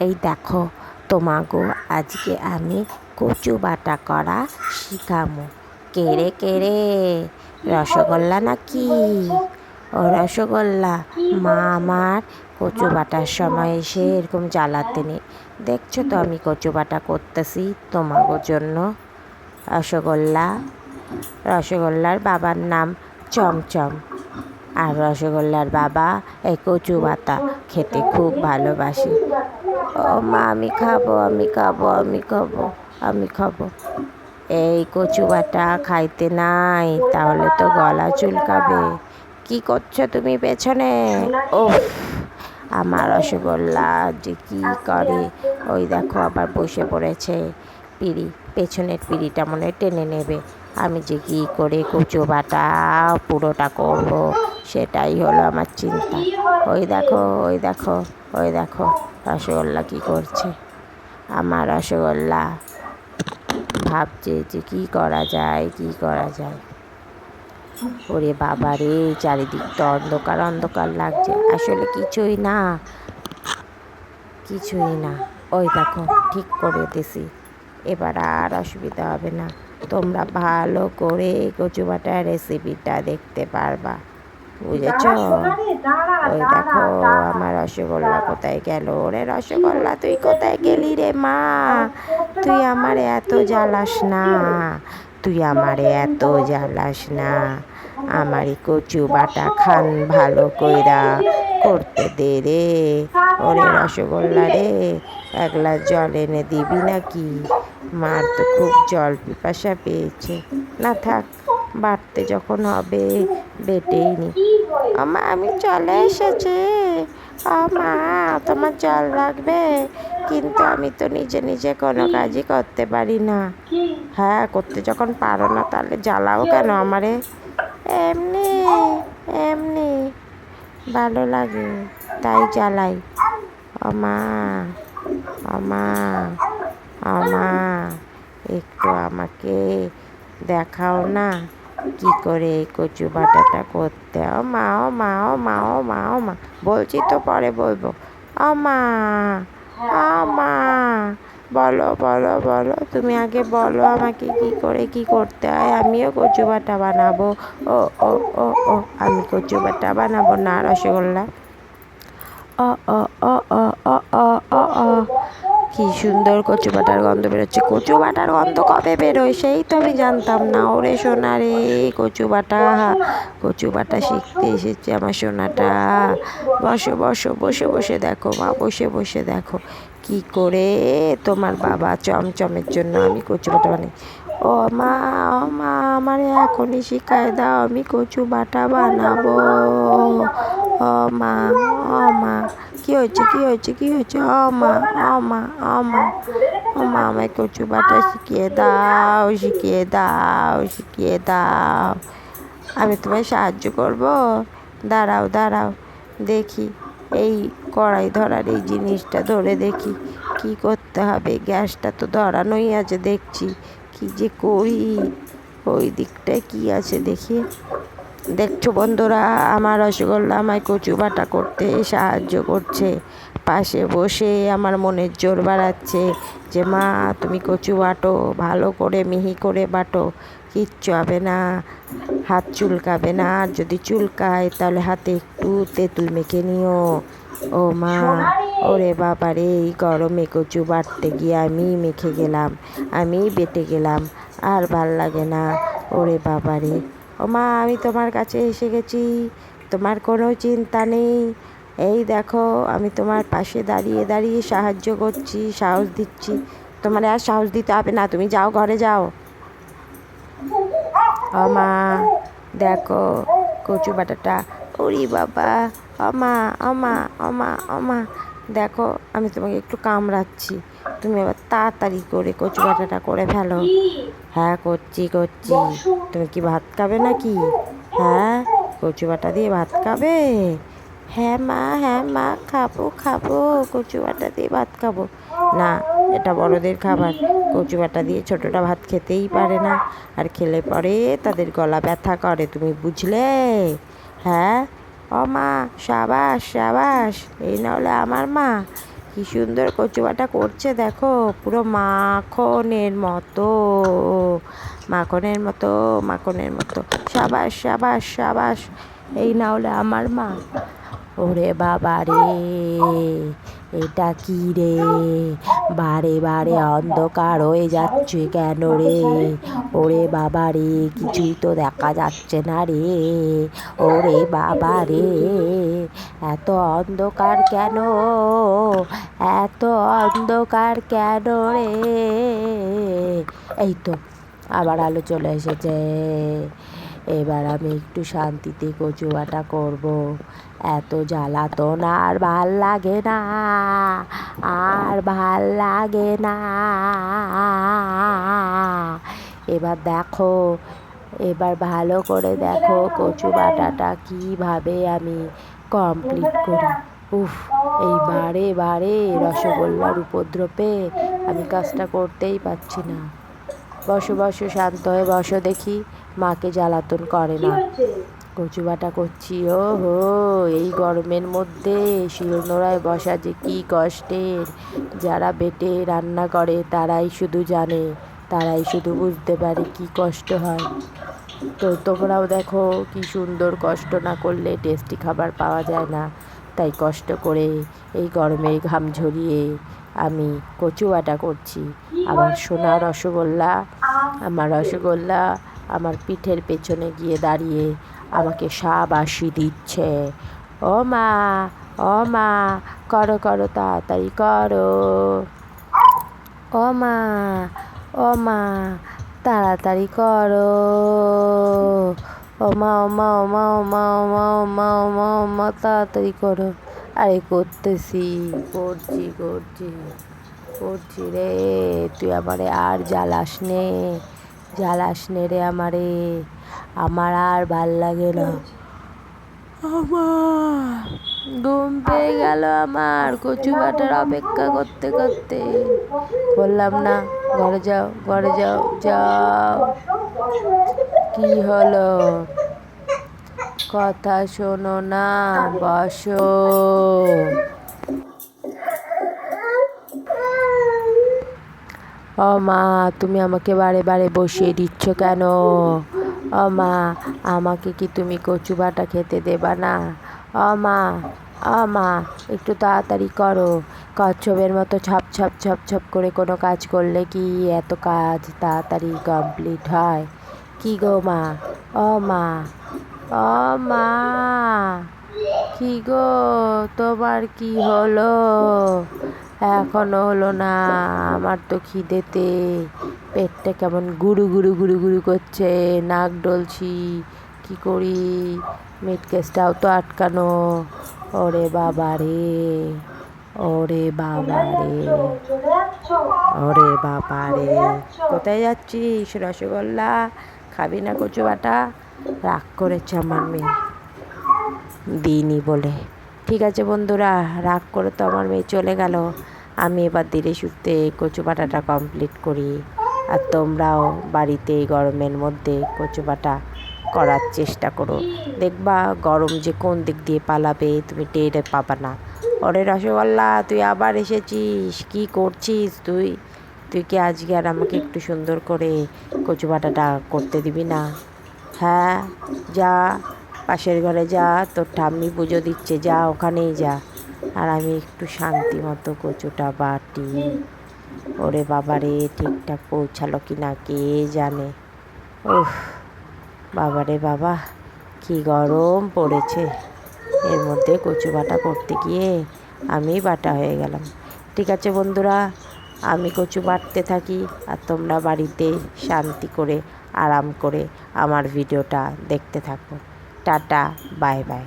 এই দেখো তোমাগো আজকে আমি কচু বাটা করা শিখামো। কেড়ে কেড়ে রসগোল্লা নাকি? ও রসগোল্লা, মা আমার কচু বাটার সময় এসে এরকম জ্বালাতে নেই। দেখছো তো আমি কচু বাটা করতেছি তোমাগোর জন্য। রসগোল্লা, রসগোল্লার বাবার নাম চমচম, আর রসগোল্লার বাবা এই কচু বাটা খেতে খুব ভালোবাসে। ও মা, আমি খাবো, আমি খাবো, আমি খাবো, আমি খাবো। এই কচু বাটা খাইতে নাই, তাহলে তো গলা চুলকাবে। কি করছো তুমি পেছনে? ও, আমার রসগোল্লা যে কি করে! ওই দেখো আবার বসে পড়েছে। পিঁড়ি, পেছনের পিঁড়িটা মনে হয় টেনে নেবে। আমি যে কী করে কচু বাটা পুরোটা করব, সেটাই হলো আমার চিন্তা। ওই দেখো, ওই দেখো, ওই দেখো রসগোল্লা কী করছে। আমার রসগোল্লা ভাবছে যে কী করা যায়, কী করা যায়। ওরে বাবা রে, চারিদিকটা অন্ধকার অন্ধকার লাগছে। আসলে কিছুই না, কিছুই না। ওই দেখো ঠিক করে দিছি, এবার আর অসুবিধা হবে না। তোমরা ভালো করে কচু বাটার রেসিপিটা দেখতে পারবা, বুঝেছ? ওই দেখো আমার রসগোল্লা কোথায় গেল। ওরে রসগোল্লা, তুই কোথায় গেলি রে মা? তুই আমারে এত জ্বালাস না, তুই আমারে এত জ্বালাস না। আমারই কচু বাটা খান ভালো কইরা করতে দে রে। ওরে রসগোল্লা রে, এক গ্লাস জল এনে দিবি নাকি? মার তো খুব জল পিপাসা পেয়েছে। না থাক, বাড়তে যখন হবে বেটেই নি। আমা, আমি চলে এসেছি। মা, তোমার জল লাগবে? কিন্তু আমি তো নিজে নিজে কোনো কাজই করতে পারি না। হ্যাঁ, করতে যখন পারো না তাহলে জ্বালাও কেন আমারে? এমনি, এমনি ভালো লাগে তাই জ্বালাই। আমা, আমা, আমা, একটু আমাকে দেখাও না কি করে এই কচু বাটাটা করতে। ও মা, ও মা, ও মা, ও মা, ও মা, বলছি তো পরে বলবো। ও মা, ও মা, বলো বলো বলো, তুমি আগে বলো আমাকে কি করে কি করতে হয়, আমিও কচু বাটা বানাবো। ও ও ও ও, আমি কচু বাটা বানাবো না রসগোল্লা। অ অ অ অ অ অ অ অ, কি সুন্দর কচু বাটার গন্ধ বেরোচ্ছে। কচু বাটার গন্ধ কবে বেরোয় সেই তো আমি জানতাম না। ওরে সোনা রে, কচু বাটা, কচু বাটা শিখতে এসেছে আমার সোনাটা। বসো বসো, বসে বসে দেখো মা, বসে বসে দেখো কি করে তোমার বাবা চমচমের জন্য আমি কচু বাটা বানাই। ও মা, ও মা, আমার এখনই শিখায় দাও, আমি কচু বাটা বানাবো। ও মা, ও মা, কি হয়েছে, কি হয়েছে, কি হয়েছে? ও মা, ও মা, ও মা, ও মা, আমায় কচু বাটা শিখিয়ে দাও, শিখিয়ে দাও, শিখিয়ে দাও। আমি তোমায় সাহায্য করব। দাঁড়াও দাঁড়াও, দেখি এই কড়াই ধরার এই জিনিসটা ধরে দেখি কি করতে হবে। গ্যাসটা তো ধরানোই আছে দেখছি, কি যে করি। ওই দিকটায় কি আছে দেখি। দেখছো বন্ধুরা, আমার রসগোল্লা আমায় কচু বাটা করতে সাহায্য করছে। পাশে বসে আমার মনের জোর বাড়াচ্ছে যে মা, তুমি কচু বাটো, ভালো করে মিহি করে বাটো, কিচ্ছু হবে না, হাত চুলকাবে না। আর যদি চুলকায় তাহলে হাতে একটু তেঁতুল মেখে নিও। ও মা, ওরে বাবা রে, এই গরমে কচু বাটতে গিয়ে আমি মেখে গেলাম, আমি বেটে গেলাম, আর ভাল লাগে না। ওরে বাবা রে, ও মা, আমি তোমার কাছে এসে গেছি, তোমার কোনো চিন্তা নেই। এই দেখো আমি তোমার পাশে দাঁড়িয়ে দাঁড়িয়ে সাহায্য করছি, সাহস দিচ্ছি। তোমার আর সাহস দিতে হবে না, তুমি যাও, ঘরে যাও। ও মা, দেখো কচু বাটাটা, ওরে বাবা, ও মা, ও মা, ও মা, ও মা, দেখো আমি তোমাকে একটু কামড়াচ্ছি, তুমি এবার তাড়াতাড়ি করে কচু বাটাটা করে ফেলো। হ্যাঁ, করছি করছি। তুমি কি ভাত খাবে নাকি? হ্যাঁ, কচু বাটা দিয়ে ভাত খাবে? হ্যাঁ মা, হ্যাঁ মা, খাবো খাবো, কচু বাটা দিয়ে ভাত খাবো। না, এটা বড়দের খাবার, কচু বাটা দিয়ে ছোটটা ভাত খেতেই পারে না, আর খেলে পরে তাদের গলা ব্যথা করে, তুমি বুঝলে? হ্যাঁ, ও মা, সাবাস সাবাস, এই না হলে আমার মা। কি সুন্দর কচু বাটা করছে দেখো, পুরো মাখনের মতো, মাখনের মতো, মাখনের মতো। সাবাস সাবাস সাবাস, এই না হলে আমার মা। ওরে বাবা রে, এটা কি রে, বারে বারে অন্ধকার হয়ে যাচ্ছে কেন রে? ওরে বাবা রে, কিছুই তো দেখা যাচ্ছে না রে। ওরে বাবা রে, এত অন্ধকার কেন, এত অন্ধকার কেন রে? এই তো আবার আলো চলে এসেছে। এবার আমি একটু শান্তিতে কচু বাটা করবো। এত জ্বালাতন আর ভাল লাগে না, আর ভাল লাগে না। এবার দেখো, এবার ভালো করে দেখো কচু বাটাটা কীভাবে আমি কমপ্লিট করি। উফ, এই বারে বারে রসগোল্লার উপদ্রবে আমি কাজটা করতেই পারছি না। বসো বসো, শান্ত হয়ে বসো দেখি, মাকে জ্বালাতন করে না। কচু বাটা করছি, ও হো, এই গরমের মধ্যে শিলনোড়ায় বসা যে কী কষ্টের। যারা বেটে রান্না করে তারাই শুধু জানে, তারাই শুধু বুঝতে পারে কী কষ্ট হয়। তো তোমরাও দেখো, কি সুন্দর, কষ্ট না করলে টেস্টি খাবার পাওয়া যায় না। তাই কষ্ট করে এই গরমে ঘাম ঝরিয়ে আমি কচু বাটা করছি। আমার সোনা রসগোল্লা, আমার রসগোল্লা আমার পিঠের পেছনে গিয়ে দাঁড়িয়ে আমাকে শাবাশি দিচ্ছে। ও মা, ও মা, করো করো, তাড়াতাড়ি করো। ও মা, ও মা, তাড়াতাড়ি করো। ও মা, ও মা, ও মা, ও মা, ও মা, ও মা, ও মা, ও মা, তাড়াতাড়ি করো। আরে করতেছি, করছি করছি করছি রে। তুই আমারে আর জ্বালাস নে, জ্বালাস নে রে আমারে, আমার আর ভাল লাগে না। আমার ঘুম পেয়ে গেল আমার কচু বাটার অপেক্ষা করতে করতে। বললাম না, ঘরে যাও, ঘরে যাও, যাও। কি হলো, কথা শোনো না, বসো। ও মা, তুমি আমাকে বারে বারে বসিয়ে দিচ্ছ কেন? ও মা, আমাকে কি তুমি কচু বাটা খেতে দেবা না? ও মা, ও মা, একটু তাড়াতাড়ি করো। কচ্ছপের মতো ছপ ছপ ছপ ছপ করে কোনো কাজ করলে কি এত কাজ তাড়াতাড়ি কমপ্লিট হয়? কি গো মা, ও মা, ও মা, কি গো, তোমার কি হলো? এখনো হলো না? আমার তো খিদেতে পেটটা কেমন গুরু গুরু গুরু গুরু করছে, নাক ডলছি, কি করি? মিট কেসটাও তো আটকানো। ওরে বাবা রে, ওরে বাবা রে, ওরে বাবা রে। কোথায় যাচ্ছিস রসগোল্লা? খাবি না কচু বাটা? রাগ করেছে আমার মেয়ে, দিইনি বলে। ঠিক আছে বন্ধুরা, রাগ করে তো আমার মেয়ে চলে গেল। আমি এবার ধীরে সুস্থে কচু বাটাটা কমপ্লিট করি। আর তোমরাও বাড়িতে এই গরমের মধ্যে কচু বাটা করার চেষ্টা করো। দেখবা গরম যে কোন দিক দিয়ে পালাবে তুমি টের পাবা না। ওরে রসগোল্লা, তুই আবার এসেছিস, কি করছিস তুই? তুই কি আজকে আর আমাকে একটু সুন্দর করে কচু বাটাটা করতে দিবি না? হ্যাঁ, যা, পাশের ঘরে যা, তোর ঠাম্মি পুজো দিচ্ছে, যা ওখানেই যা। আর আমি একটু শান্তি মতো কচুটা বাটি। ওরে বাবা রে, ঠিকঠাক পৌঁছালো কি না কে জানে। উফ, বাবা রে বাবা, কি গরম পড়েছে। এর মধ্যে কচু বাটা করতে গিয়ে আমি বাটা হয়ে গেলাম। ঠিক আছে বন্ধুরা, আমি কচু বাটতে থাকি আর তোমরা বাড়িতে শান্তি করে আরাম করে আমার ভিডিওটা দেখতে থাকো। Tata, bye bye.